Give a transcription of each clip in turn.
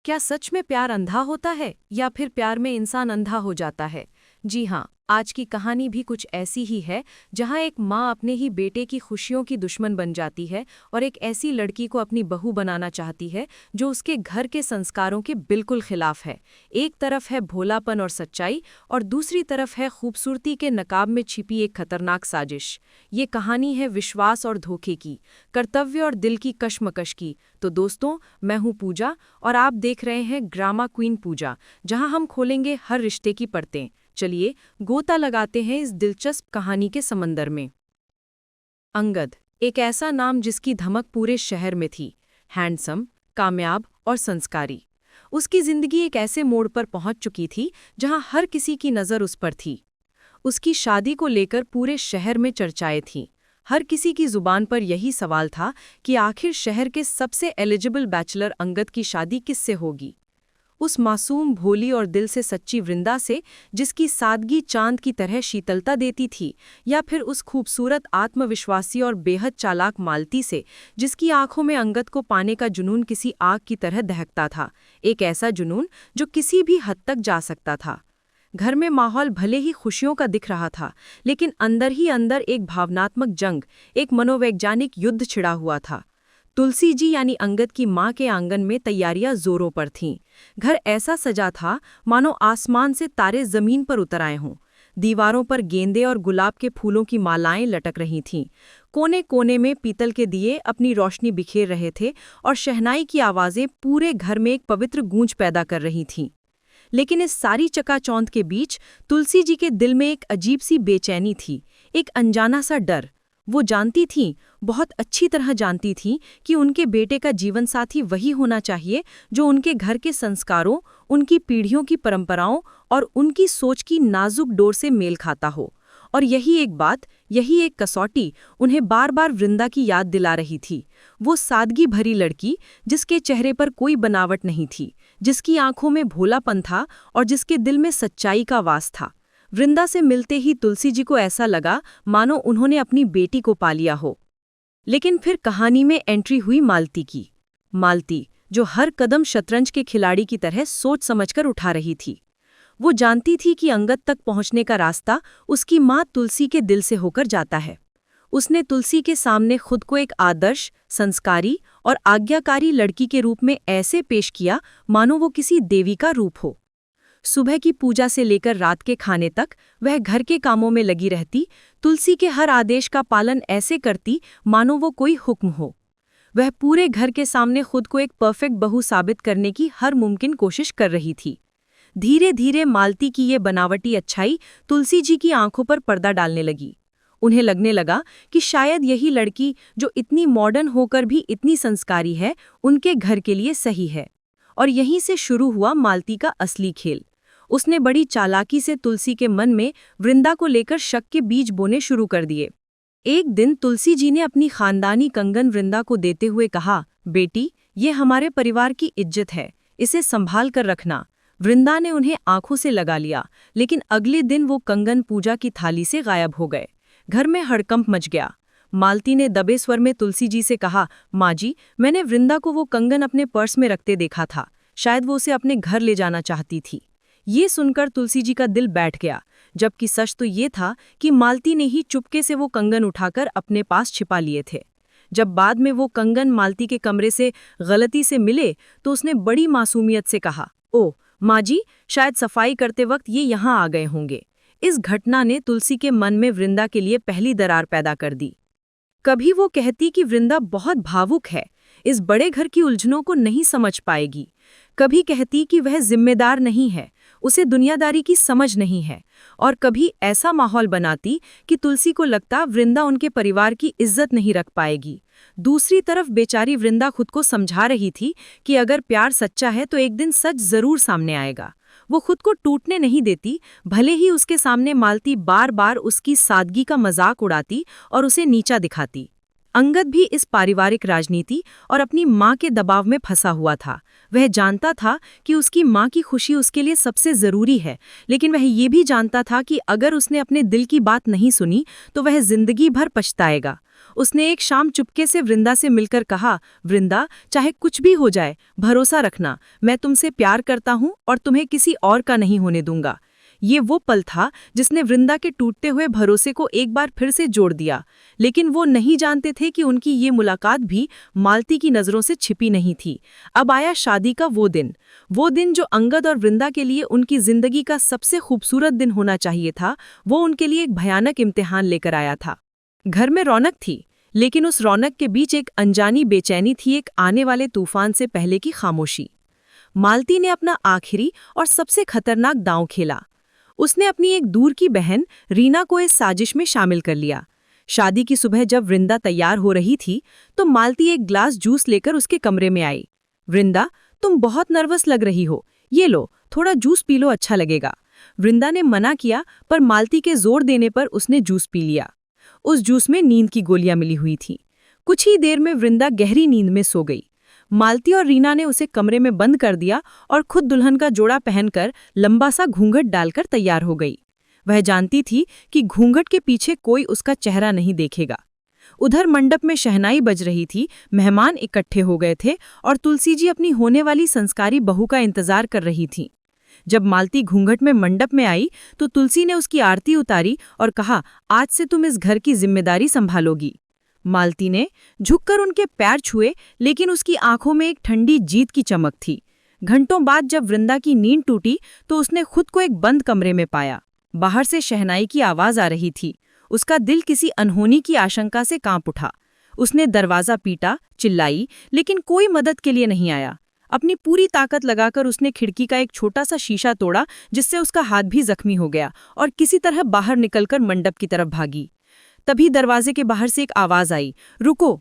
क्या सच में प्यार अंधा होता है या फिर प्यार में इंसान अंधा हो जाता है? जी हाँ, आज की कहानी भी कुछ ऐसी ही है, जहाँ एक माँ अपने ही बेटे की खुशियों की दुश्मन बन जाती है और एक ऐसी लड़की को अपनी बहू बनाना चाहती है जो उसके घर के संस्कारों के बिल्कुल खिलाफ है। एक तरफ है भोलापन और सच्चाई और दूसरी तरफ है खूबसूरती के नकाब में छिपी एक खतरनाक साजिश। ये कहानी है विश्वास और धोखे की, कर्तव्य और दिल की कश्मकश की। तो दोस्तों, मैं हूँ पूजा और आप देख रहे हैं ड्रामा क्वीन पूजा, जहां हम खोलेंगे हर रिश्ते की परतें। चलिए गोता लगाते हैं इस दिलचस्प कहानी के समंदर में। अंगद, एक ऐसा नाम जिसकी धमक पूरे शहर में थी। हैंडसम, कामयाब और संस्कारी। उसकी जिंदगी एक ऐसे मोड़ पर पहुंच चुकी थी जहां हर किसी की नज़र उस पर थी। उसकी शादी को लेकर पूरे शहर में चर्चाएं थीं। हर किसी की जुबान पर यही सवाल था कि आखिर शहर के सबसे एलिजिबल बैचलर अंगद की शादी किससे होगी। उस मासूम, भोली और दिल से सच्ची वृंदा से, जिसकी सादगी चांद की तरह शीतलता देती थी, या फिर उस खूबसूरत, आत्मविश्वासी और बेहद चालाक मालती से, जिसकी आंखों में अंगद को पाने का जुनून किसी आग की तरह दहकता था। एक ऐसा जुनून जो किसी भी हद तक जा सकता था। घर में माहौल भले ही खुशियों का दिख रहा था, लेकिन अंदर ही अंदर एक भावनात्मक जंग, एक मनोवैज्ञानिक युद्ध छिड़ा हुआ था। तुलसी जी यानी अंगद की मां के आंगन में तैयारियां जोरों पर थीं। घर ऐसा सजा था मानो आसमान से तारे जमीन पर उतर आए हों। दीवारों पर गेंदे और गुलाब के फूलों की मालाएं लटक रही थीं। कोने कोने में पीतल के दिए अपनी रोशनी बिखेर रहे थे और शहनाई की आवाजें पूरे घर में एक पवित्र गूंज पैदा कर रही थीं। लेकिन इस सारी चकाचौंध के बीच तुलसी जी के दिल में एक अजीब सी बेचैनी थी, एक अनजाना सा डर। वो जानती थीं, बहुत अच्छी तरह जानती थीं कि उनके बेटे का जीवनसाथी वही होना चाहिए जो उनके घर के संस्कारों, उनकी पीढ़ियों की परंपराओं और उनकी सोच की नाजुक डोर से मेल खाता हो। और यही एक बात, यही एक कसौटी उन्हें बार बार वृंदा की याद दिला रही थी। वो सादगी भरी लड़की, जिसके चेहरे पर कोई बनावट नहीं थी, जिसकी आंखों में भोलापन था और जिसके दिल में सच्चाई का वास था। वृंदा से मिलते ही तुलसी जी को ऐसा लगा मानो उन्होंने अपनी बेटी को पा लिया हो। लेकिन फिर कहानी में एंट्री हुई मालती की। मालती, जो हर कदम शतरंज के खिलाड़ी की तरह सोच समझकर उठा रही थी। वो जानती थी कि अंगद तक पहुंचने का रास्ता उसकी माँ तुलसी के दिल से होकर जाता है। उसने तुलसी के सामने खुद को एक आदर्श, संस्कारी और आज्ञाकारी लड़की के रूप में ऐसे पेश किया मानो वो किसी देवी का रूप हो। सुबह की पूजा से लेकर रात के खाने तक वह घर के कामों में लगी रहती, तुलसी के हर आदेश का पालन ऐसे करती मानो वो कोई हुक्म हो। वह पूरे घर के सामने खुद को एक परफेक्ट बहू साबित करने की हर मुमकिन कोशिश कर रही थी। धीरे धीरे मालती की ये बनावटी अच्छाई तुलसी जी की आंखों पर पर्दा डालने लगी। उन्हें लगने लगा कि शायद यही लड़की, जो इतनी मॉडर्न होकर भी इतनी संस्कारी है, उनके घर के लिए सही है। और यहीं से शुरू हुआ मालती का असली खेल। उसने बड़ी चालाकी से तुलसी के मन में वृंदा को लेकर शक के बीज बोने शुरू कर दिए। एक दिन तुलसी जी ने अपनी खानदानी कंगन वृंदा को देते हुए कहा, बेटी, ये हमारे परिवार की इज्जत है, इसे संभाल कर रखना। वृंदा ने उन्हें आंखों से लगा लिया, लेकिन अगले दिन वो कंगन पूजा की थाली से गायब हो गए। घर में हड़कंप मच गया। मालती ने दबे स्वर में तुलसी जी से कहा, माँ जी, मैंने वृंदा को वो कंगन अपने पर्स में रखते देखा था। शायद वो उसे अपने घर ले जाना चाहती थी। ये सुनकर तुलसी जी का दिल बैठ गया, जबकि सच तो ये था कि मालती ने ही चुपके से वो कंगन उठाकर अपने पास छिपा लिए थे। जब बाद में वो कंगन मालती के कमरे से गलती से मिले तो उसने बड़ी मासूमियत से कहा, ओह माँ जी, शायद सफाई करते वक्त ये यहाँ आ गए होंगे। इस घटना ने तुलसी के मन में वृंदा के लिए पहली दरार पैदा कर दी। कभी वो कहती कि वृंदा बहुत भावुक है, इस बड़े घर की उलझनों को नहीं समझ पाएगी। कभी कहती कि वह जिम्मेदार नहीं है, उसे दुनियादारी की समझ नहीं है। और कभी ऐसा माहौल बनाती कि तुलसी को लगता वृंदा उनके परिवार की इज्जत नहीं रख पाएगी। दूसरी तरफ बेचारी वृंदा खुद को समझा रही थी कि अगर प्यार सच्चा है तो एक दिन सच जरूर सामने आएगा। वो खुद को टूटने नहीं देती, भले ही उसके सामने मालती बार बार उसकी सादगी का मजाक उड़ाती और उसे नीचा दिखाती। अंगद भी इस पारिवारिक राजनीति और अपनी माँ के दबाव में फंसा हुआ था। वह जानता था कि उसकी माँ की खुशी उसके लिए सबसे ज़रूरी है, लेकिन वह ये भी जानता था कि अगर उसने अपने दिल की बात नहीं सुनी तो वह जिंदगी भर पछताएगा। उसने एक शाम चुपके से वृंदा से मिलकर कहा, वृंदा, चाहे कुछ भी हो जाए, भरोसा रखना, मैं तुमसे प्यार करता हूँ और तुम्हें किसी और का नहीं होने दूंगा। ये वो पल था जिसने वृंदा के टूटते हुए भरोसे को एक बार फिर से जोड़ दिया, लेकिन वो नहीं जानते थे कि उनकी ये मुलाकात भी मालती की नज़रों से छिपी नहीं थी। अब आया शादी का वो दिन जो अंगद और वृंदा के लिए उनकी जिंदगी का सबसे खूबसूरत दिन होना चाहिए था, वो उनके लिए एक भयानक इम्तिहान लेकर आया था। घर में रौनक थी, लेकिन उस रौनक के बीच एक अनजानी बेचैनी थी, एक आने वाले तूफान से पहले की खामोशी। मालती ने अपना आखिरी और सबसे खतरनाक दांव खेला। उसने अपनी एक दूर की बहन रीना को इस साजिश में शामिल कर लिया। शादी की सुबह जब वृंदा तैयार हो रही थी तो मालती एक ग्लास जूस लेकर उसके कमरे में आई। वृंदा, तुम बहुत नर्वस लग रही हो, ये लो, थोड़ा जूस पी लो, अच्छा लगेगा। वृंदा ने मना किया, पर मालती के जोर देने पर उसने जूस पी लिया। उस जूस में नींद की गोलियां मिली हुई थीं। कुछ ही देर में वृंदा गहरी नींद में सो गई। मालती और रीना ने उसे कमरे में बंद कर दिया और खुद दुल्हन का जोड़ा पहनकर लंबा सा घूंघट डालकर तैयार हो गई। वह जानती थी कि घूंघट के पीछे कोई उसका चेहरा नहीं देखेगा। उधर मंडप में शहनाई बज रही थी, मेहमान इकट्ठे हो गए थे और तुलसी जी अपनी होने वाली संस्कारी बहू का इंतजार कर रही थीं। जब मालती घूंघट में मंडप में आई तो तुलसी ने उसकी आरती उतारी और कहा, आज से तुम इस घर की जिम्मेदारी संभालोगी। मालती ने झुककर उनके पैर छुए, लेकिन उसकी आंखों में एक ठंडी जीत की चमक थी। घंटों बाद जब वृंदा की नींद टूटी तो उसने खुद को एक बंद कमरे में पाया। बाहर से शहनाई की आवाज आ रही थी। उसका दिल किसी अनहोनी की आशंका से कांप उठा। उसने दरवाजा पीटा, चिल्लाई, लेकिन कोई मदद के लिए नहीं आया। अपनी पूरी ताकत लगाकर उसने खिड़की का एक छोटा सा शीशा तोड़ा, जिससे उसका हाथ भी जख्मी हो गया, और किसी तरह बाहर निकलकर मंडप की तरफ भागी। तभी दरवाजे के बाहर से एक आवाज आई, रुको।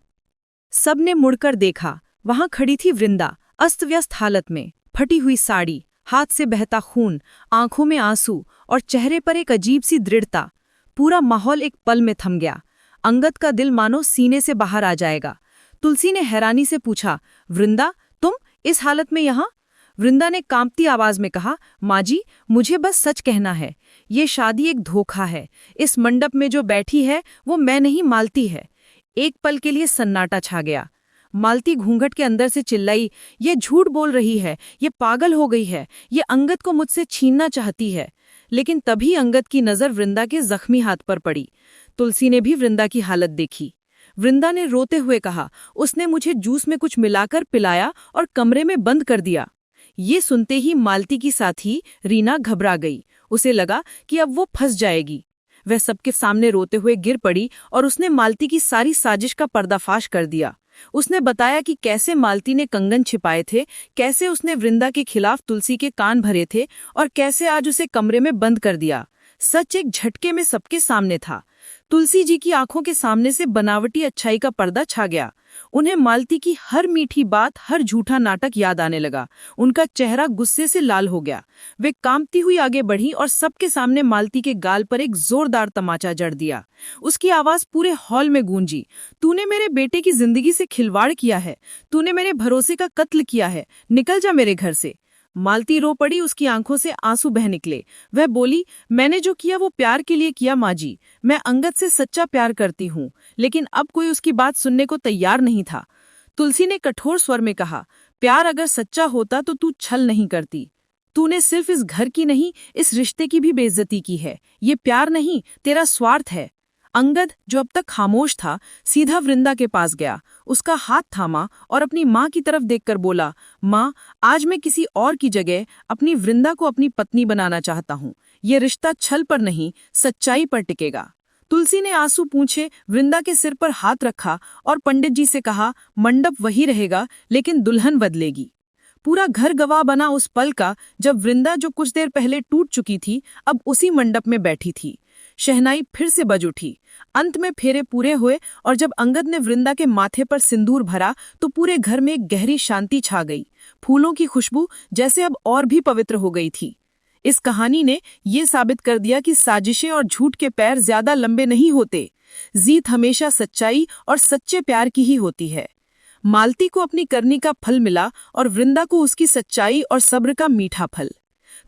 सबने मुड़कर देखा। वहां खड़ी थी वृंदा, अस्त व्यस्त हालत में, फटी हुई साड़ी, हाथ से बहता खून, आंखों में आंसू और चेहरे पर एक अजीब सी दृढ़ता। पूरा माहौल एक पल में थम गया। अंगद का दिल मानो सीने से बाहर आ जाएगा। तुलसी ने हैरानी से पूछा, वृंदा, तुम इस हालत में यहाँ? वृंदा ने कांपती आवाज में कहा, माँ जी, मुझे बस सच कहना है। ये शादी एक धोखा है। इस मंडप में जो बैठी है वो मैं नहीं, मालती है। एक पल के लिए सन्नाटा छा गया। मालती घूंघट के अंदर से चिल्लाई, ये झूठ बोल रही है, ये पागल हो गई है, ये अंगद को मुझसे छीनना चाहती है। लेकिन तभी अंगद की नज़र वृंदा के जख्मी हाथ पर पड़ी। तुलसी ने भी वृंदा की हालत देखी। वृंदा ने रोते हुए कहा, उसने मुझे जूस में कुछ मिलाकर पिलाया और कमरे में बंद कर दिया। ये सुनते ही मालती की साथी रीना घबरा गई। उसे लगा कि अब वो फंस जाएगी। वह सबके सामने रोते हुए गिर पड़ी और उसने मालती की सारी साजिश का पर्दाफाश कर दिया। उसने बताया कि कैसे मालती ने कंगन छिपाए थे, कैसे उसने वृंदा के खिलाफ तुलसी के कान भरे थे और कैसे आज उसे कमरे में बंद कर दिया। सच एक झटके में सबके सामने था। तुलसी जी की आंखों के सामने से बनावटी अच्छाई का पर्दा छा गया। उन्हें मालती की हर मीठी बात, हर झूठा नाटक याद आने लगा। उनका चेहरा गुस्से से लाल हो गया। वे कांपती हुई आगे बढ़ी और सबके सामने मालती के गाल पर एक जोरदार तमाचा जड़ दिया। उसकी आवाज पूरे हॉल में गूंजी, तूने मेरे बेटे की जिंदगी से खिलवाड़ किया है, तूने मेरे भरोसे का कत्ल किया है, निकल जा मेरे घर से। मालती रो पड़ी, उसकी आंखों से आंसू बह निकले। वह बोली, मैंने जो किया वो प्यार के लिए किया माँ जी। मैं अंगद से सच्चा प्यार करती हूँ। लेकिन अब कोई उसकी बात सुनने को तैयार नहीं था। तुलसी ने कठोर स्वर में कहा, प्यार अगर सच्चा होता तो तू छल नहीं करती। तूने सिर्फ इस घर की नहीं, इस रिश्ते की भी बेइज्जती की है। ये प्यार नहीं, तेरा स्वार्थ है। अंगद, जो अब तक खामोश था, सीधा वृंदा के पास गया, उसका हाथ थामा और अपनी माँ की तरफ देखकर बोला, माँ, आज मैं किसी और की जगह अपनी वृंदा को अपनी पत्नी बनाना चाहता हूँ। ये रिश्ता छल पर नहीं, सच्चाई पर टिकेगा। तुलसी ने आंसू पूंछे वृंदा के सिर पर हाथ रखा और पंडित जी से कहा, मंडप वही रहेगा, लेकिन दुल्हन बदलेगी। पूरा घर गवाह बना उस पल का, जब वृंदा, जो कुछ देर पहले टूट चुकी थी, अब उसी मंडप में बैठी थी। शहनाई फिर से बज उठी। अंत में फेरे पूरे हुए और जब अंगद ने वृंदा के माथे पर सिंदूर भरा तो पूरे घर में एक गहरी शांति छा गई। फूलों की खुशबू जैसे अब और भी पवित्र हो गई थी। इस कहानी ने ये साबित कर दिया कि साजिशें और झूठ के पैर ज्यादा लंबे नहीं होते। जीत हमेशा सच्चाई और सच्चे प्यार की ही होती है। मालती को अपनी करनी का फल मिला और वृंदा को उसकी सच्चाई और सब्र का मीठा फल।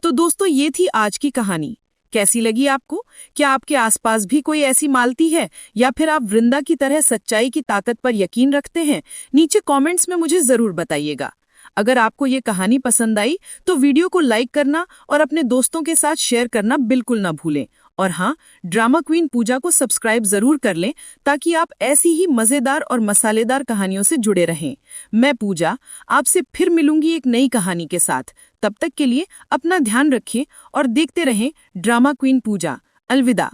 तो दोस्तों, ये थी आज की कहानी। कैसी लगी आपको? क्या आपके आसपास भी कोई ऐसी मालती है, या फिर आप वृंदा की तरह सच्चाई की ताकत पर यकीन रखते हैं? नीचे कमेंट्स में मुझे जरूर बताइएगा। अगर आपको ये कहानी पसंद आई तो वीडियो को लाइक करना और अपने दोस्तों के साथ शेयर करना बिल्कुल ना भूलें। और हाँ, ड्रामा क्वीन पूजा को सब्सक्राइब जरूर कर लें ताकि आप ऐसी ही मजेदार और मसालेदार कहानियों से जुड़े रहें। मैं पूजा आपसे फिर मिलूंगी एक नई कहानी के साथ। तब तक के लिए अपना ध्यान रखें और देखते रहें ड्रामा क्वीन पूजा। अलविदा।